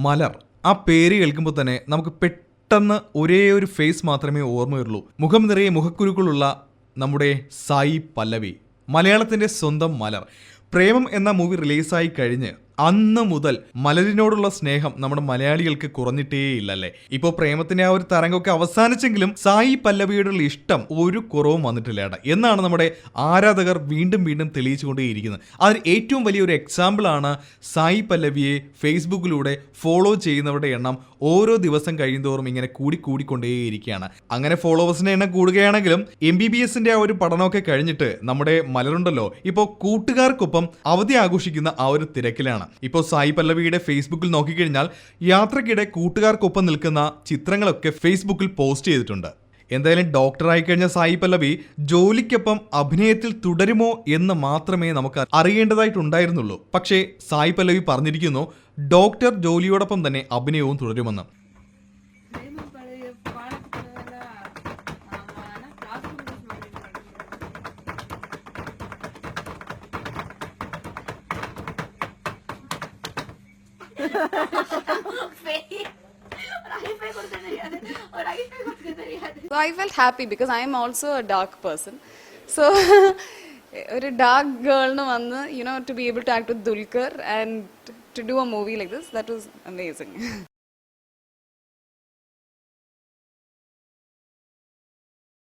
മലർ. ആ പേര് കേൾക്കുമ്പോൾ തന്നെ നമുക്ക് പെട്ടെന്ന് ഒരേ ഒരു ഫേസ് മാത്രമേ ഓർമ്മ വരുള്ളൂ. മുഖം നിറയെ മുഖക്കുരുക്കളുള്ള നമ്മുടെ സായി പല്ലവി, മലയാളത്തിന്റെ സ്വന്തം മലർ. പ്രേമം എന്ന മൂവി റിലീസായി കഴിഞ്ഞ് അന്ന് മുതൽ മലരിനോടുള്ള സ്നേഹം നമ്മുടെ മലയാളികൾക്ക് കുറഞ്ഞിട്ടേയില്ലല്ലേ. ഇപ്പോൾ പ്രേമത്തിന്റെ ആ ഒരു തരംഗമൊക്കെ അവസാനിച്ചെങ്കിലും സായി പല്ലവിയോടുള്ള ഇഷ്ടം ഒരു കുറവും വന്നിട്ടില്ല എന്നാണ് നമ്മുടെ ആരാധകർ വീണ്ടും വീണ്ടും തെളിയിച്ചുകൊണ്ടേയിരിക്കുന്നത്. അതിന് ഏറ്റവും വലിയൊരു എക്സാമ്പിൾ ആണ് സായി പല്ലവിയെ ഫേസ്ബുക്കിലൂടെ ഫോളോ ചെയ്യുന്നവരുടെ എണ്ണം ഓരോ ദിവസം കഴിയുന്തോറും ഇങ്ങനെ കൂടിക്കൊണ്ടേയിരിക്കുകയാണ്. അങ്ങനെ ഫോളോവേഴ്സിന്റെ എണ്ണം കൂടുകയാണെങ്കിലും MBBSന്റെ ആ ഒരു പഠനമൊക്കെ കഴിഞ്ഞിട്ട് നമ്മുടെ മലരുണ്ടല്ലോ ഇപ്പോൾ കൂട്ടുകാർക്കൊപ്പം അവധി ആഘോഷിക്കുന്ന ആ ഒരു തിരക്കിലാണ്. ഇപ്പോൾ സായി പല്ലവിയുടെ ഫേസ്ബുക്കിൽ നോക്കിക്കഴിഞ്ഞാൽ യാത്രക്കിടെ കൂട്ടുകാർക്കൊപ്പം നിൽക്കുന്ന ചിത്രങ്ങളൊക്കെ ഫേസ്ബുക്കിൽ പോസ്റ്റ് ചെയ്തിട്ടുണ്ട്. എന്തായാലും ഡോക്ടറായി കഴിഞ്ഞ സായി പല്ലവി ജോലിക്കൊപ്പം അഭിനയത്തിൽ തുടരുമോ എന്ന് മാത്രമേ നമുക്ക് അറിയേണ്ടതായിട്ടുണ്ടായിരുന്നുള്ളൂ. പക്ഷേ സായി പല്ലവി പറഞ്ഞിരിക്കുന്നു ഡോക്ടർ ജോലിയോടൊപ്പം തന്നെ അഭിനയവും തുടരുമെന്ന്. So I felt happy because I am also a dark person. So a dark girl no vannu, to be able to act with Dulquer and to do a movie like this, that was amazing.